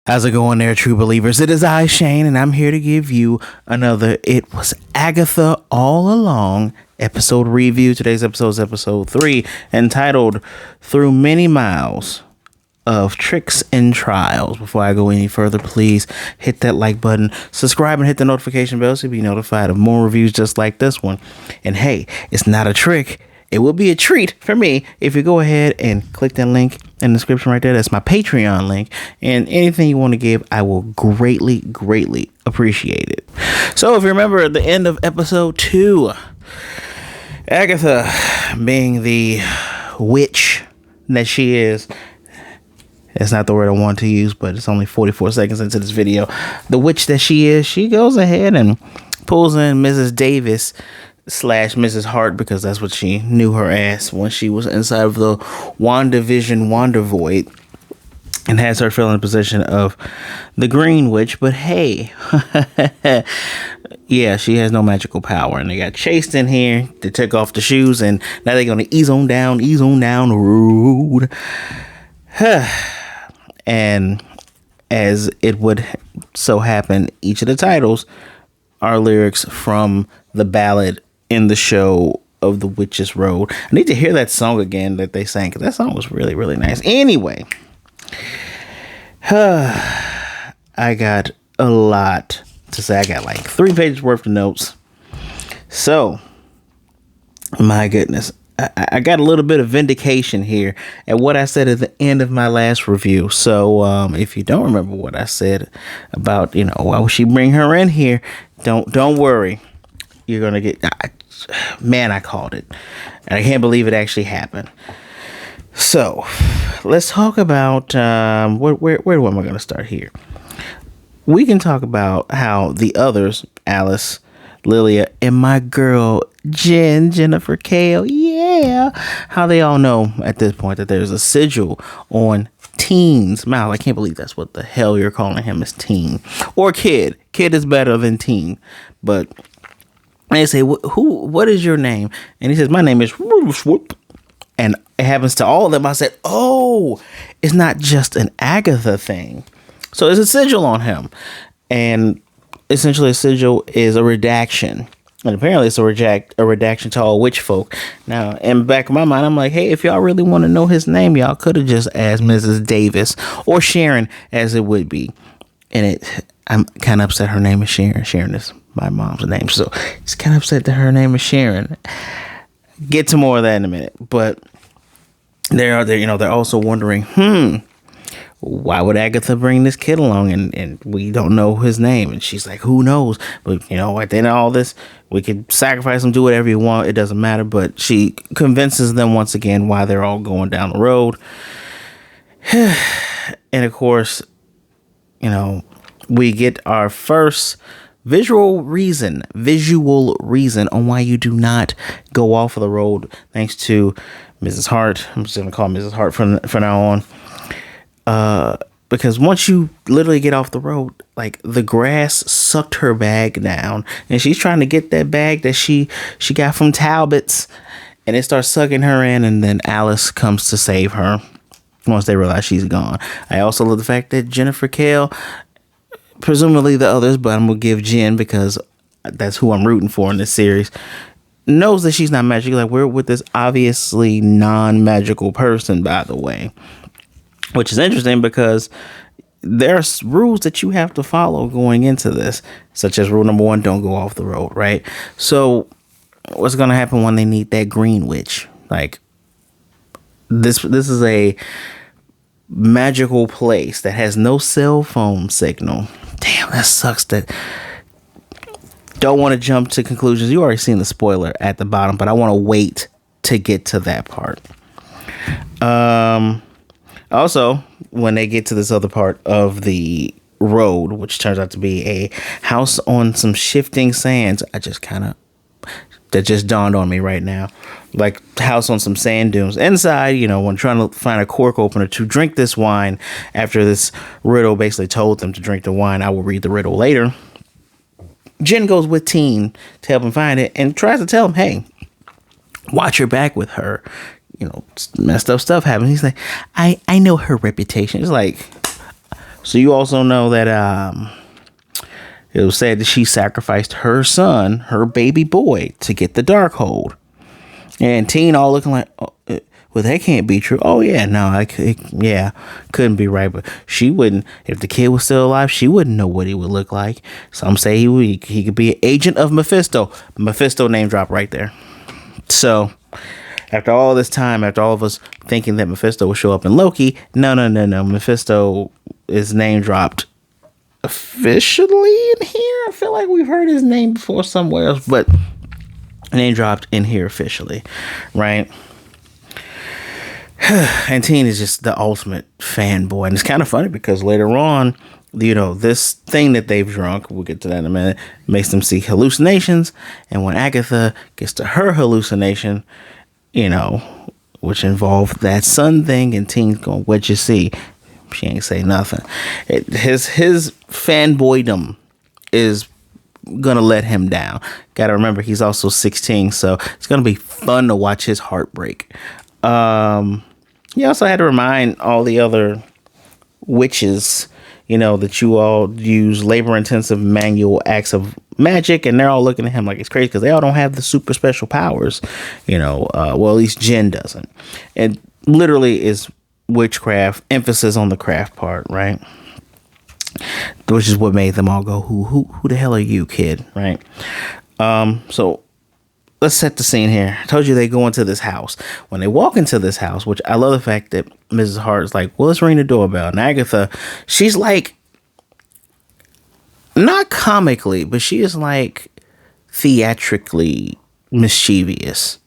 How's it going there, true believers? It is I, Shane, and I'm here to give you another It Was Agatha All Along episode review. Today's episode is episode 3, entitled Through Many Miles of Tricks and Trials. Before I go any further, please hit that like button, subscribe, and hit the notification bell so you'll be notified of more reviews just like this one. And hey, it's not a trick. It will be a treat for me if you go ahead and click that link in the description right there. That's my Patreon link. And anything you want to give, I will greatly, greatly appreciate it. So if you remember at the end of episode 2, Agatha, being the witch that she is, that's not the word I want to use, but it's only 44 seconds into this video. The witch that she is, she goes ahead and pulls in Mrs. Davis / Mrs. Hart, because that's what she knew her as when she was inside of the WandaVision Wonder Void, and has her fill in the position of the Green Witch. But hey, yeah, she has no magical power, and they got chased in here. They took off the shoes, and now they're gonna ease on down the road. And as it would so happen, each of the titles are lyrics from the ballad in the show of The Witch's Road. I need to hear that song again that they sang, because that song was really, really nice. Anyway, I got a lot to say. I got like 3 pages worth of notes. So, my goodness, I got a little bit of vindication here at what I said at the end of my last review. So, if you don't remember what I said about, why would she bring her in here? Don't worry. You're gonna get. Man, I called it, and I can't believe it actually happened. So, let's talk about where am I going to start here? We can talk about how the others, Alice, Lilia, and my girl Jennifer Kale, how they all know at this point that there's a sigil on Teen's mouth. I can't believe that's what the hell you're calling him, is Teen or Kid. Kid is better than Teen, but they say, what is your name? And he says, my name is Swoop. And it happens to all of them. I said, oh, it's not just an Agatha thing. So there's a sigil on him. And essentially a sigil is a redaction. And apparently it's a redaction to all witch folk. Now, in the back of my mind, I'm like, hey, if y'all really want to know his name, y'all could have just asked Mrs. Davis or Sharon, as it would be. And I'm kind of upset her name is Sharon. Sharon is my mom's name. So it's kind of upset that her name is Sharon. Get to more of that in a minute. But they're also wondering, why would Agatha bring this kid along and we don't know his name? And she's like, who knows? But, at the end of all this, we could sacrifice him, do whatever you want. It doesn't matter. But she convinces them once again why they're all going down the road. And of course, we get our first visual reason on why you do not go off of the road, thanks to Mrs. Hart. I'm just going to call Mrs. Hart from now on. Because once you literally get off the road, like, the grass sucked her bag down, and she's trying to get that bag that she got from Talbot's, and it starts sucking her in, and then Alice comes to save her once they realize she's gone. I also love the fact that Jennifer Kale, presumably the others, but I'm going to give Jen because that's who I'm rooting for in this series, knows that she's not magical. Like, we're with this obviously non-magical person, by the way, which is interesting because there's rules that you have to follow going into this, such as rule number 1, don't go off the road, right? So what's going to happen when they need that green witch? Like, this is a magical place that has no cell phone signal. Damn, that sucks. That don't want to jump to conclusions. You already seen the spoiler at the bottom, but I want to wait to get to that part. Also, when they get to this other part of the road, which turns out to be a house on some shifting sands, that just dawned on me right now. Like, house on some sand dunes. Inside, when trying to find a cork opener to drink this wine, after this riddle basically told them to drink the wine, I will read the riddle later. Jen goes with Teen to help him find it and tries to tell him, hey, watch your back with her. Messed up stuff happens. He's like, I know her reputation. It's like, So you also know that it was said that she sacrificed her son, her baby boy, to get the Darkhold. And Teen all looking like, oh, well, that can't be true. Oh yeah, no, couldn't be right. But she wouldn't, if the kid was still alive, she wouldn't know what he would look like. Some say he could be an agent of Mephisto. Mephisto name drop right there. So after all this time, after all of us thinking that Mephisto would show up in Loki, no. Mephisto is name dropped officially in here. I feel like we've heard his name before somewhere else, but name dropped in here officially, right? And Teen is just the ultimate fanboy, and it's kind of funny because later on, this thing that they've drunk, we'll get to that in a minute, makes them see hallucinations. And when Agatha gets to her hallucination, which involved that sun thing, and Teen's going, "What'd you see?" She ain't say nothing. His fanboydom is gonna let him down. Gotta remember, he's also 16, so it's gonna be fun to watch his heart break. He also had to remind all the other witches, that you all use labor-intensive manual acts of magic, and they're all looking at him like it's crazy because they all don't have the super special powers. Well, at least Jen doesn't. It literally is witchcraft, emphasis on the craft part, right? Which is what made them all go, who the hell are you, kid, right? So let's set the scene here. I told you they go into this house. When they walk into this house, which I love the fact that Mrs. Hart is like, well, let's ring the doorbell. And Agatha, she's like, not comically, but she is like theatrically mischievous.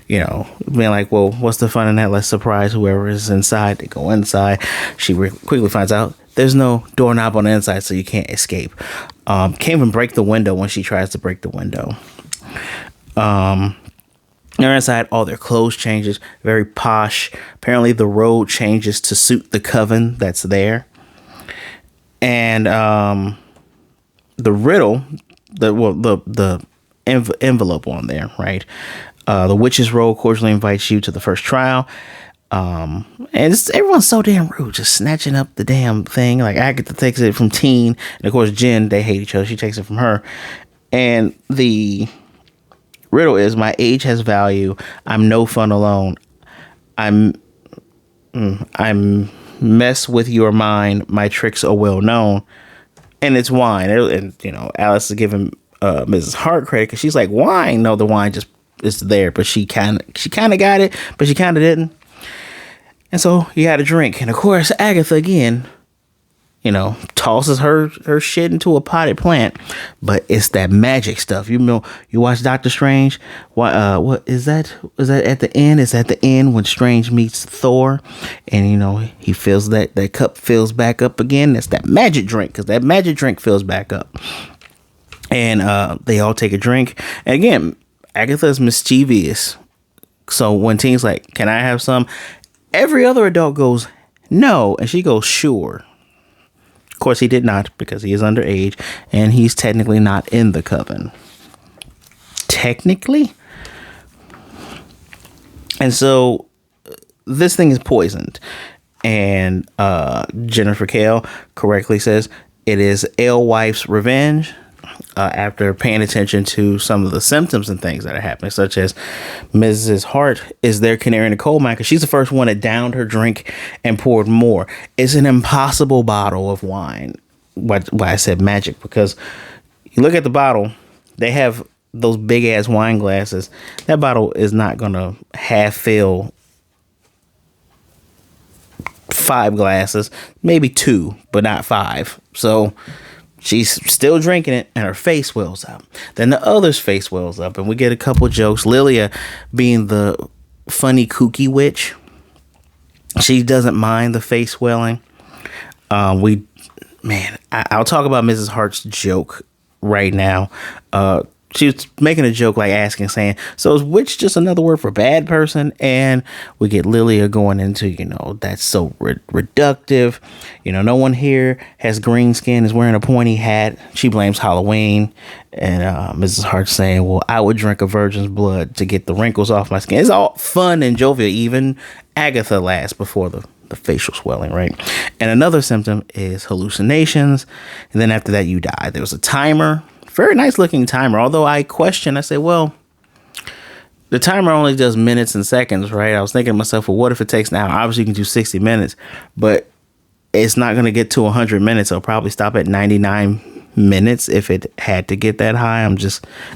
Being like, well, what's the fun in that? Let's surprise whoever is inside. They go inside. She quickly finds out there's no doorknob on the inside, so you can't escape. Can't even break the window when she tries to break the window. They're inside, all their clothes changes, very posh. Apparently the road changes to suit the coven that's there. And the riddle, the envelope on there, right? The witch's roll cordially invites you to the first trial. And everyone's so damn rude, just snatching up the damn thing. Like Agatha takes it from Teen, and of course Jen, they hate each other. She takes it from her. And the riddle is, my age has value. I'm no fun alone. I'm mess with your mind. My tricks are well known. And it's wine. And Alice is giving Mrs. Hart credit because she's like, wine? No, the wine just is there, but she kind of got it, but she kind of didn't. And so you had a drink, and of course Agatha again, tosses her shit into a potted plant, but it's that magic stuff. You watch Doctor Strange. What is that? Is that at the end? Is at the end when Strange meets Thor, and he fills that cup fills back up again. That's that magic drink, because that magic drink fills back up, and they all take a drink, and again, Agatha's mischievous. So when Teen's like, "Can I have some?" Every other adult goes, "No," and she goes, "Sure." Of course, he did not, because he is underage, and he's technically not in the coven. Technically. And so this thing is poisoned. And Jennifer Kale correctly says it is Alewife's revenge. After paying attention to some of the symptoms and things that are happening, such as Mrs. Hart is their canary in the coal mine because she's the first one that downed her drink and poured more. It's an impossible bottle of wine. Why I said magic, because you look at the bottle, they have those big ass wine glasses. That bottle is not gonna half fill 5 glasses, maybe 2, but not 5. So she's still drinking it, and her face swells up. Then the other's face swells up, and we get a couple jokes. Lilia, being the funny, kooky witch, she doesn't mind the face swelling. I'll talk about Mrs. Hart's joke right now. She was making a joke, like saying, so is witch just another word for bad person? And we get Lilia going into, that's so reductive. No one here has green skin, is wearing a pointy hat. She blames Halloween. And Mrs. Hart saying, well, I would drink a virgin's blood to get the wrinkles off my skin. It's all fun and jovial. Even Agatha laughs before the facial swelling, right? And another symptom is hallucinations. And then after that, you die. There was a timer, very nice looking timer. Although I say, well, the timer only does minutes and seconds, right? I was thinking to myself, well, what if it takes an hour? Obviously, you can do 60 minutes, but it's not going to get to 100 minutes. It'll probably stop at 99 minutes if it had to get that high. I don't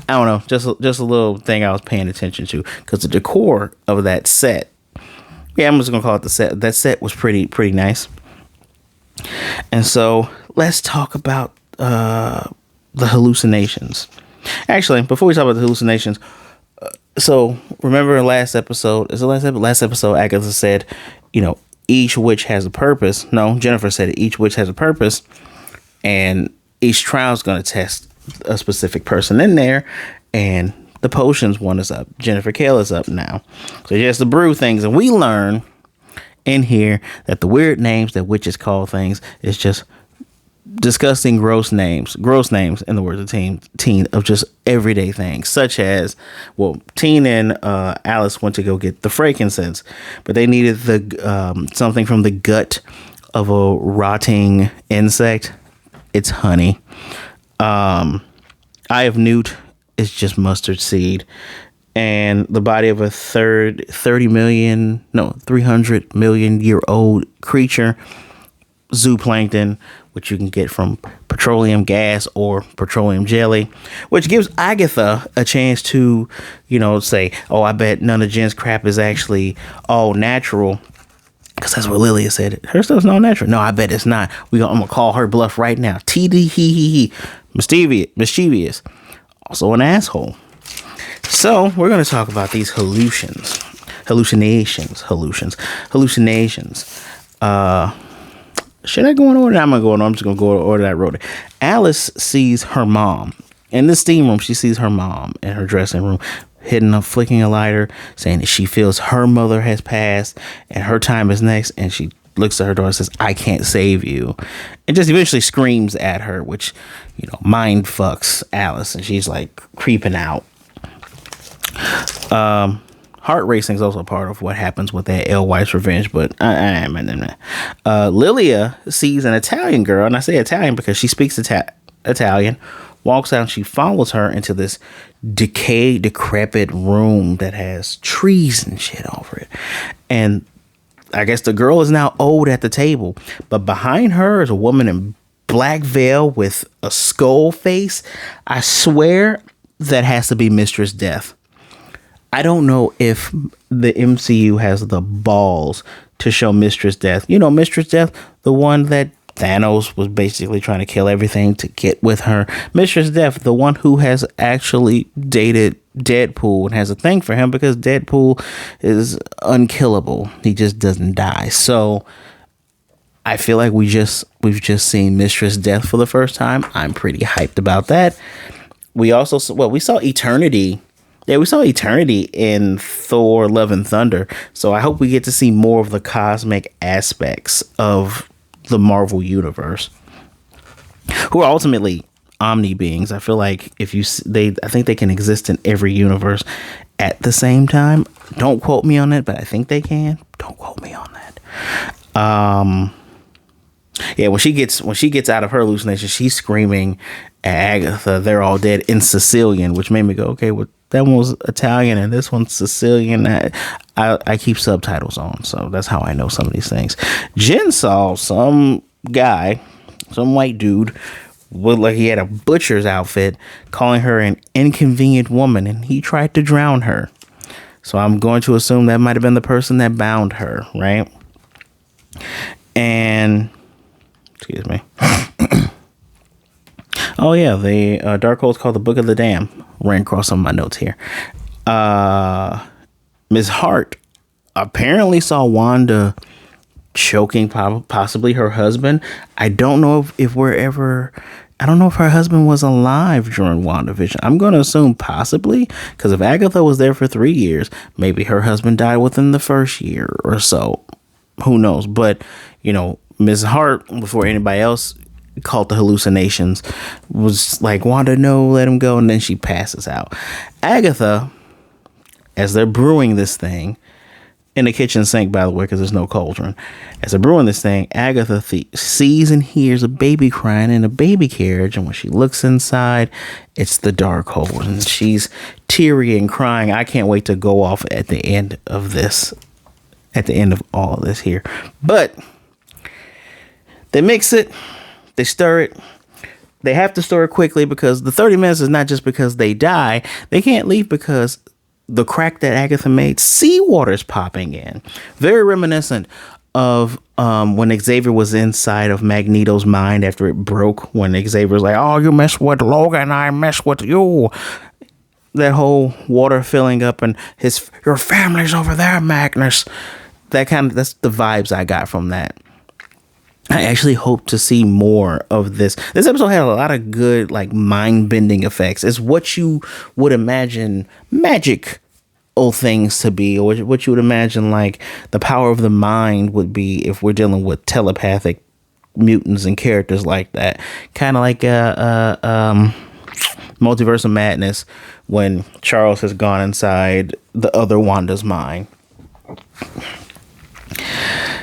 know, just a little thing I was paying attention to, because the decor of that set, I'm just gonna call it the set. That set was pretty nice. And so let's talk about the hallucinations. Actually, before we talk about the hallucinations, so remember last episode, last episode Agatha said, each witch has a purpose. No, Jennifer said each witch has a purpose, and each trial is going to test a specific person in there, and the potions one is up. Jennifer Kale is up now. So she has to brew things, and we learn in here that the weird names that witches call things is just disgusting, gross names, in the words of teen of just everyday things, such as, well, Teen and Alice went to go get the frankincense, but they needed the something from the gut of a rotting insect. It's honey. Eye of Newt is just mustard seed. And the body of a 300 million year old creature, zooplankton, which you can get from petroleum gas or petroleum jelly, which gives Agatha a chance to, say, oh, I bet none of Jen's crap is actually all natural. Because that's what Lilia said. Her stuff's not natural. No, I bet it's not. I'm going to call her bluff right now. TD, he. Mischievous. Also an asshole. So, we're going to talk about these hallucinations. Should I go in order? I'm just going to go in order that I wrote it. Alice sees her mom. In the steam room, she sees her mom in her dressing room, flicking a lighter, saying that she feels her mother has passed and her time is next. And she looks at her daughter and says, I can't save you. And just eventually screams at her, which, mind fucks Alice. And she's like creeping out. Heart racing is also part of what happens with that White's revenge. But Lilia sees an Italian girl. And I say Italian because she speaks Italian. Walks out and she follows her into this decrepit room that has trees and shit over it. And I guess the girl is now old at the table, but behind her is a woman in black veil with a skull face. I swear that has to be Mistress Death. I don't know if the MCU has the balls to show Mistress Death. Mistress Death, the one that Thanos was basically trying to kill everything to get with her. Mistress Death, the one who has actually dated Deadpool and has a thing for him because Deadpool is unkillable. He just doesn't die. So I feel like we've just seen Mistress Death for the first time. I'm pretty hyped about that. We saw Eternity. Yeah, we saw Eternity in Thor: Love and Thunder. So I hope we get to see more of the cosmic aspects of the Marvel universe, who are ultimately omni beings. I feel like I think they can exist in every universe at the same time. Don't quote me on it, but I think they can. Don't quote me on that. When she gets out of her hallucination, she's screaming at Agatha, they're all dead, in Sicilian, which made me go, okay, well, that one was Italian and this one's Sicilian. I keep subtitles on, so that's how I know some of these things. Jen saw some guy, some white dude, looked like he had a butcher's outfit, calling her an inconvenient woman, and he tried to drown her. So I'm going to assume that might have been the person that bound her, right? And excuse me. Oh yeah, the Darkhold's called the Book of the Damned. Ran across some of my notes here. Ms. Hart apparently saw Wanda choking possibly her husband. I don't know if her husband was alive during WandaVision. I'm going to assume possibly, because if Agatha was there for 3 years, maybe her husband died within the first year or so. Who knows? But, Ms. Hart, before anybody else called the hallucinations, was like, Wanda, no, let him go. And then she passes out. Agatha, as they're brewing this thing, in the kitchen sink, by the way, because there's no cauldron. As they're brewing this thing, Agatha sees and hears a baby crying in a baby carriage, and when she looks inside, it's the Darkhold, and she's teary and crying. I can't wait to go off at the end of this, at the end of all of this here. But they mix it, they stir it. They have to stir it quickly because the 30 minutes is not just because they die. They can't leave because the crack that Agatha made, seawater's popping in. Very reminiscent of when Xavier was inside of Magneto's mind after it broke. When Xavier's like, "Oh, you mess with Logan, I mess with you." That whole water filling up and your family's over there, Magnus. That's the vibes I got from that. I actually hope to see more of this. This episode had a lot of good, like, mind-bending effects. It's what you would imagine magical things to be, or what you would imagine, like, the power of the mind would be if we're dealing with telepathic mutants and characters like that. Kind of like Multiverse of Madness when Charles has gone inside the other Wanda's mind.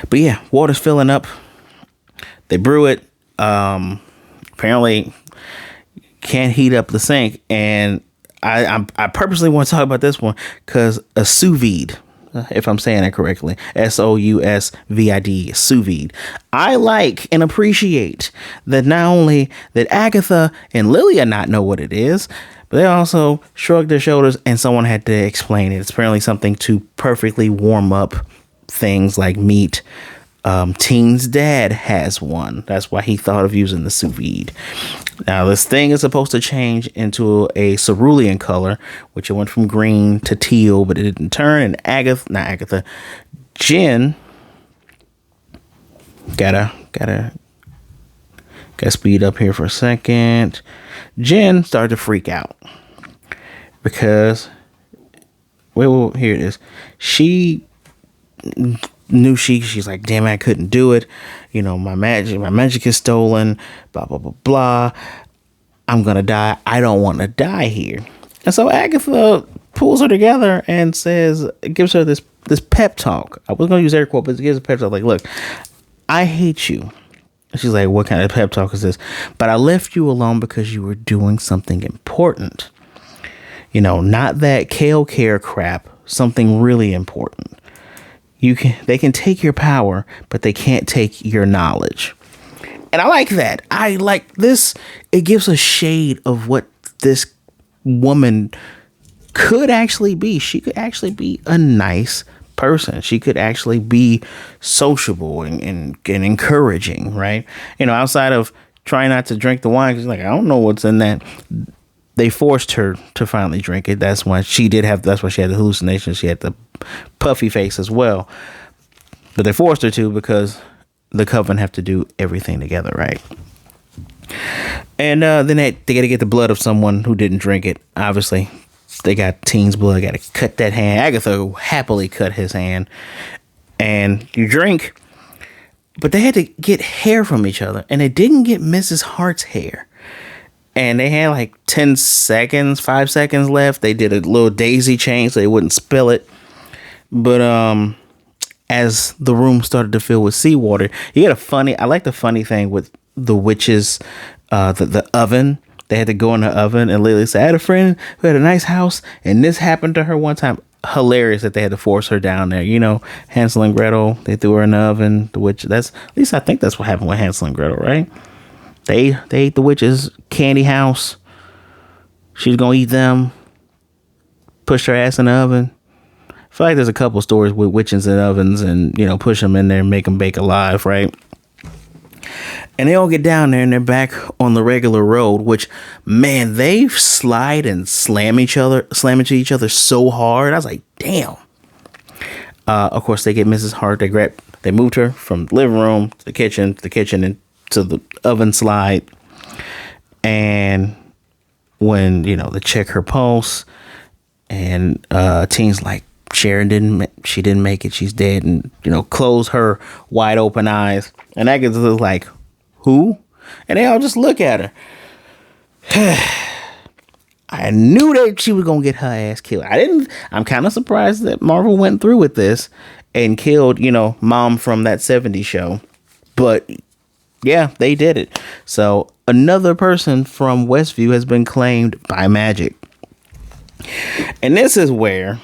But yeah, water's filling up. They brew it. Apparently can't heat up the sink. And I purposely want to talk about this one because a sous vide, if I'm saying that correctly, SOUSVID, sous vide. I like and appreciate that not only that Agatha and Lilia not know what it is, but they also shrugged their shoulders and someone had to explain it. It's apparently something to perfectly warm up things like meat. Teen's dad has one. That's why he thought of using the sous vide. Now, this thing is supposed to change into a cerulean color, which it went from green to teal, but it didn't turn. And Jen, gotta speed up here for a second. Jen started to freak out because, here it is. She knew she's like, damn it, I couldn't do it. You know, my magic is stolen, blah, blah, blah, blah. I'm going to die. I don't want to die here. And so Agatha pulls her together and gives her this pep talk. I was going to use air quote, but it gives a pep talk like, look, I hate you. She's like, what kind of pep talk is this? But I left you alone because you were doing something important. You know, not that Kale care crap, something really important. They can take your power, but they can't take your knowledge. And I like that. I like this. It gives a shade of what this woman could actually be. She could actually be a nice person. She could actually be sociable and encouraging, right? You know, outside of trying not to drink the wine, because like, I don't know what's in that. They forced her to finally drink it. That's why she had the hallucinations. She had the puffy face as well. But they forced her to because the Coven have to do everything together, right? And then they got to get the blood of someone who didn't drink it. Obviously, they got Teen's blood. Got to cut that hand. Agatha happily cut his hand. And you drink. But they had to get hair from each other. And they didn't get Mrs. Hart's hair. And they had like 5 seconds left. They did a little daisy chain so they wouldn't spill it. But as the room started to fill with seawater, I like the funny thing with the witches, the oven. They had to go in the oven, and Lily said, I had a friend who had a nice house, and this happened to her one time. Hilarious that they had to force her down there. You know, Hansel and Gretel, they threw her in the oven. The witch, at least I think that's what happened with Hansel and Gretel, right? They ate the witch's candy house. She's gonna eat them. Pushed her ass in the oven. I feel like there's a couple stories with witches in ovens and, you know, push them in there and make them bake alive, right? And they all get down there and they're back on the regular road, which, man, they slide and slam into each other so hard. I was like, damn. Of course, they get Mrs. Hart. They moved her from the living room to the kitchen, and to the oven slide. And when, you know, they check her pulse and Teen's like, Sharon didn't make it, she's dead, and, you know, close her wide open eyes. And Agatha's like, who? And they all just look at her. I knew that she was gonna get her ass killed. I'm kind of surprised that Marvel went through with this and killed, Mom from that '70s show. But yeah, they did it. So another person from Westview has been claimed by Magic. And this is where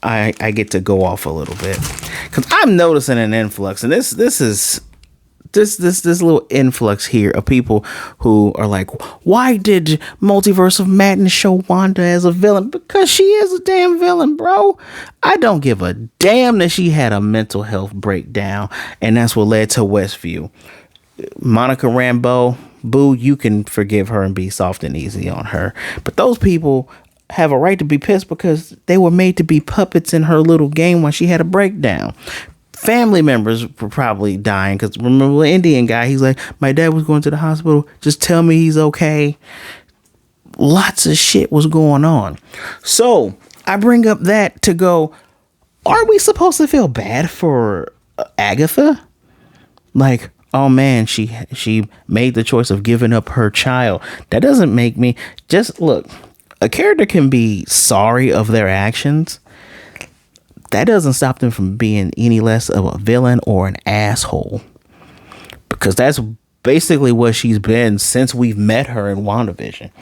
I get to go off a little bit, because I'm noticing an influx, and this little influx here of people who are like, why did Multiverse of Madness show Wanda as a villain? Because she is a damn villain, bro. I don't give a damn that she had a mental health breakdown, and that's what led to Westview. Monica Rambeau, boo, you can forgive her and be soft and easy on her. But those people have a right to be pissed because they were made to be puppets in her little game when she had a breakdown. Family members were probably dying, because remember the Indian guy, he's like, my dad was going to the hospital, just tell me he's okay. Lots of shit was going on. So I bring up that to go, are we supposed to feel bad for Agatha? Like, oh man, she made the choice of giving up her child. That doesn't make me, just look, a character can be sorry of their actions. That doesn't stop them from being any less of a villain or an asshole, because that's basically what she's been since we've met her in WandaVision.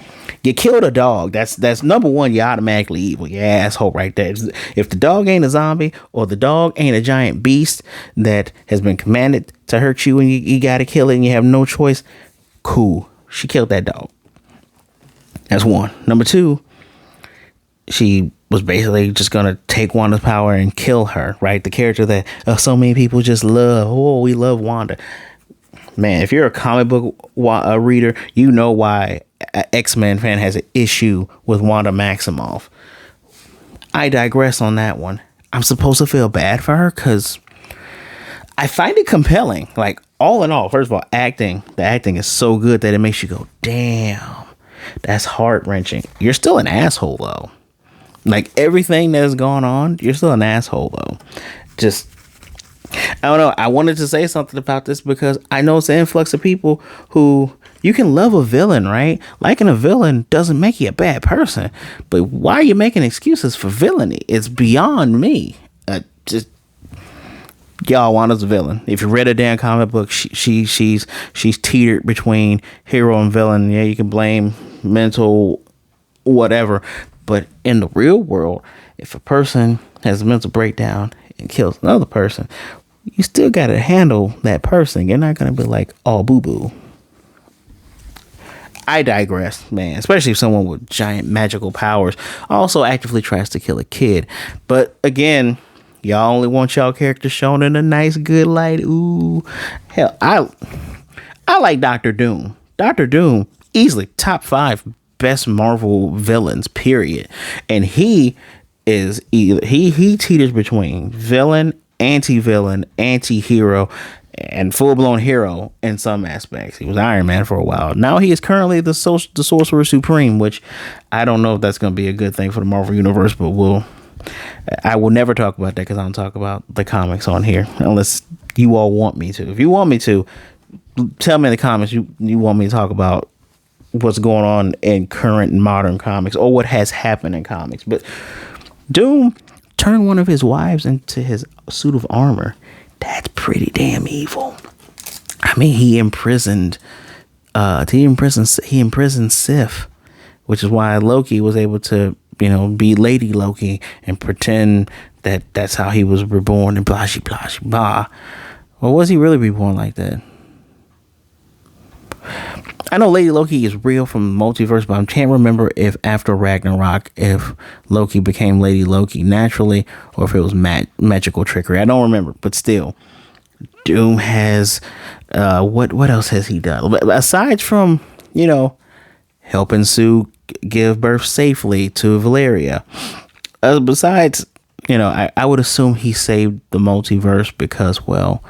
You killed a dog. That's number one. You're automatically evil. You're asshole right there. If the dog ain't a zombie, or the dog ain't a giant beast that has been commanded to hurt you, and you got to kill it and you have no choice, cool. She killed that dog. That's one. Number two, she was basically just going to take Wanda's power and kill her, right? The character that so many people just love. Oh, we love Wanda. Man, if you're a comic book reader, you know why an X-Men fan has an issue with Wanda Maximoff. I digress on that one. I'm supposed to feel bad for her because I find it compelling. Like, all in all, first of all, the acting is so good that it makes you go, damn, that's heart-wrenching. You're still an asshole, though. Like, everything that's gone on, you're still an asshole, though. Just, I don't know. I wanted to say something about this because I know it's an influx of people who, you can love a villain, right? Liking a villain doesn't make you a bad person. But why are you making excuses for villainy? It's beyond me. Just, y'all, Wanda's a villain. If you read a damn comic book, she's teetered between hero and villain. Yeah, you can blame mental whatever. But in the real world, if a person has a mental breakdown and kills another person, you still got to handle that person. You're not going to be like, oh, boo-boo. I digress, man. Especially if someone with giant magical powers also actively tries to kill a kid. But again, y'all only want y'all characters shown in a nice, good light. Ooh. Hell, I like Doctor Doom. Doctor Doom, easily top 5 best Marvel villains, period. And he is either he teeters between villain, anti-villain, anti-hero, and full-blown hero in some aspects. He was Iron Man for a while. Now he is currently the Sorcerer Supreme, which I don't know if that's going to be a good thing for the Marvel Universe, but I will never talk about that because I don't talk about the comics on here unless you all want me to. If you want me to, tell me in the comments you want me to talk about what's going on in current modern comics or what has happened in comics. But Doom turned one of his wives into his suit of armor. That's pretty damn evil. I mean, he imprisoned Sif, which is why Loki was able to, be Lady Loki and pretend that that's how he was reborn and blah, blah, blah. Or was he really reborn like that? I know Lady Loki is real from the multiverse, but I can't remember if after Ragnarok, if Loki became Lady Loki naturally or if it was magical trickery. I don't remember, but still, Doom has what else has he done aside from helping Sue give birth safely to Valeria? Besides, I would assume he saved the multiverse because, well,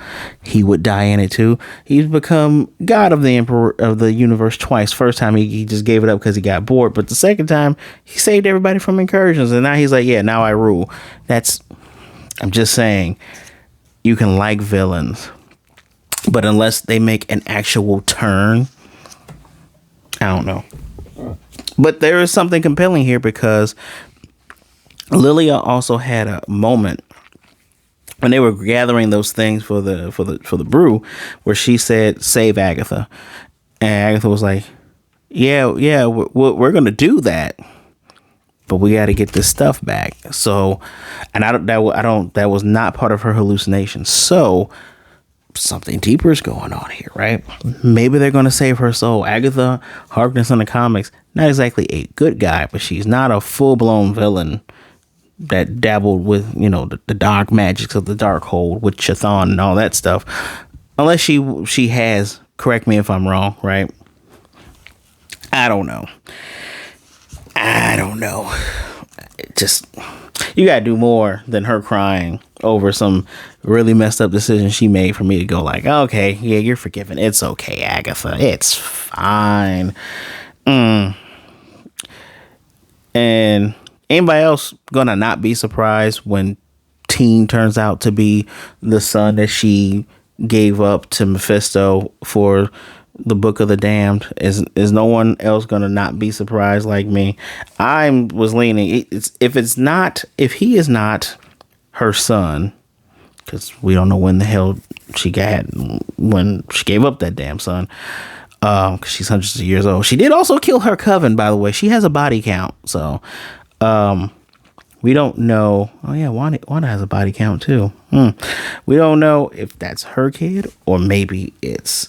he would die in it too. He's become God of the Emperor of the universe twice. First time he just gave it up because he got bored, but the second time he saved everybody from incursions, and now he's like, yeah, now I rule. I'm just saying, you can like villains, but unless they make an actual turn, I don't know. But there is something compelling here because Lilia also had a moment when they were gathering those things for the brew, where she said, "Save Agatha," and Agatha was like, "Yeah, we're gonna do that, but we got to get this stuff back." So, and that was not part of her hallucination. So something deeper is going on here, right? Maybe they're going to save her soul. Agatha Harkness in the comics, not exactly a good guy, but she's not a full-blown villain that dabbled with, the dark magics of the Darkhold with Chthon and all that stuff. Unless she has, correct me if I'm wrong, right? I don't know. Just, you gotta do more than her crying over some really messed up decision she made for me to go like, okay, yeah, you're forgiven. It's okay, Agatha. It's fine. And anybody else gonna not be surprised when Teen turns out to be the son that she gave up to Mephisto for the Book of the Damned? Is no one else gonna not be surprised like me? I was leaning. If he is not her son, because we don't know when the hell when she gave up that damn son. Because she's hundreds of years old. She did also kill her coven, by the way. She has a body count, so we don't know. Oh yeah, Wanda has a body count too. We don't know if that's her kid or maybe it's.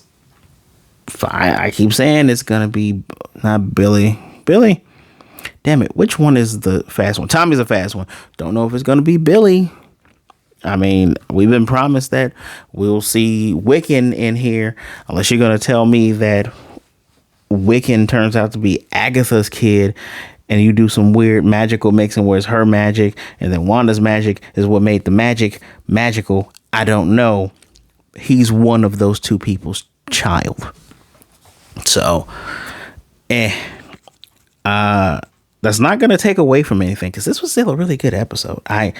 I keep saying it's gonna be not Billy. Billy, damn it! Which one is the fast one? Tommy's a fast one. Don't know if it's gonna be Billy. I mean, we've been promised that we'll see Wiccan in here, unless you're gonna tell me that Wiccan turns out to be Agatha's kid, and you do some weird magical mixing where it's her magic and then Wanda's magic is what made the magic magical. I don't know. He's one of those two people's child. So, that's not going to take away from anything, because this was still a really good episode. I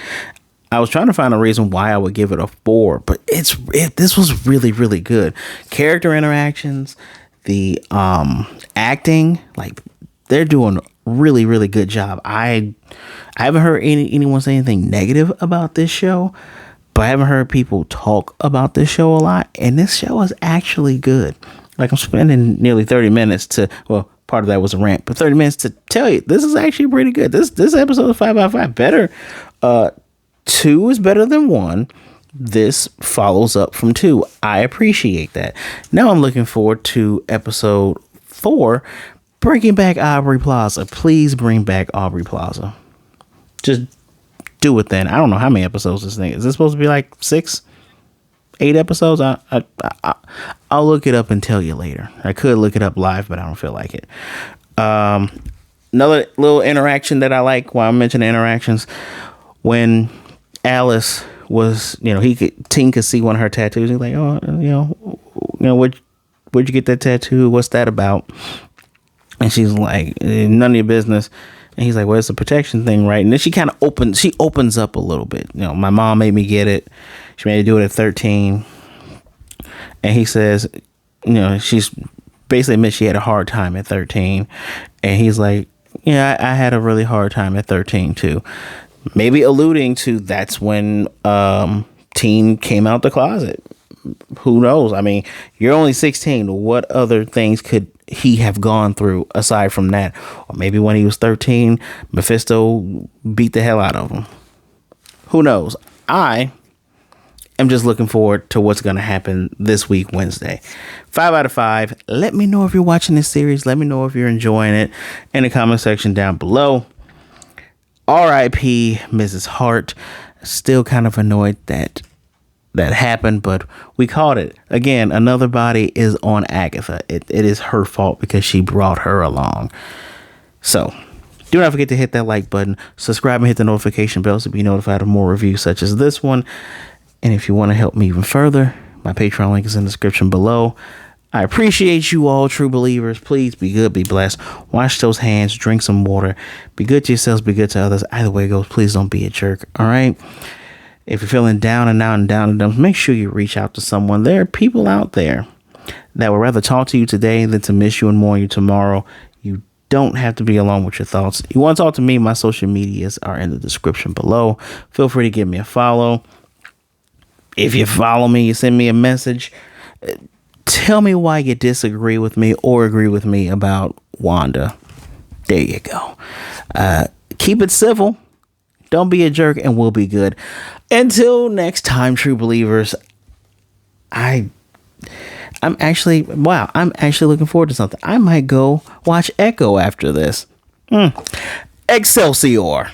was trying to find a reason why I would give it a 4, but this was really, really good. Character interactions, the acting, like, they're doing really, really good job. I haven't heard anyone say anything negative about this show, but I haven't heard people talk about this show a lot, and this show is actually good. Like, I'm spending nearly 30 minutes part of that was a rant, but 30 minutes to tell you this is actually pretty good. This episode is 5 out of 5. Better. 2 is better than 1. This follows up from 2. I appreciate that. Now I'm looking forward to episode 4, bringing back Aubrey Plaza. Please bring back Aubrey Plaza. Just do it then. I don't know how many episodes this thing is. Is this supposed to be like 6, 8 episodes? I'll look it up and tell you later. I could look it up live, but I don't feel like it. Another little interaction that I like while I'm mentioning interactions, when Alice was, Teen could see one of her tattoos. He's like, where'd you get that tattoo? What's that about? And she's like, none of your business. And he's like, well, it's a protection thing, right? And then she kind of opens up a little bit. My mom made me get it. She made me do it at 13. And he says, she's basically admits she had a hard time at 13. And he's like, yeah, I had a really hard time at 13 too. Maybe alluding to that's when Teen came out the closet. Who knows? I mean, you're only 16. What other things could he have gone through aside from that? Or maybe when he was 13, Mephisto beat the hell out of him. Who knows? I am just looking forward to what's going to happen this week, Wednesday. 5 out of 5. Let me know if you're watching this series. Let me know if you're enjoying it in the comment section down below. R.I.P. Mrs. Hart. Still kind of annoyed that happened, but we caught it. Again, another body is on Agatha. It is her fault because she brought her along. So, do not forget to hit that like button, subscribe, and hit the notification bell to be notified of more reviews such as this one. And if you want to help me even further, my Patreon link is in the description below. I appreciate you all, true believers. Please be good, be blessed. Wash those hands, drink some water. Be good to yourselves, be good to others. Either way it goes, please don't be a jerk. All right? If you're feeling down and out and down and dumb, make sure you reach out to someone. There are people out there that would rather talk to you today than to miss you and mourn you tomorrow. You don't have to be alone with your thoughts. You want to talk to me? My social medias are in the description below. Feel free to give me a follow. If you follow me, you send me a message. Tell me why you disagree with me or agree with me about Wanda. There you go. Keep it civil. Don't be a jerk, and we'll be good. Until next time, true believers. I'm actually looking forward to something. I might go watch Echo after this. Excelsior.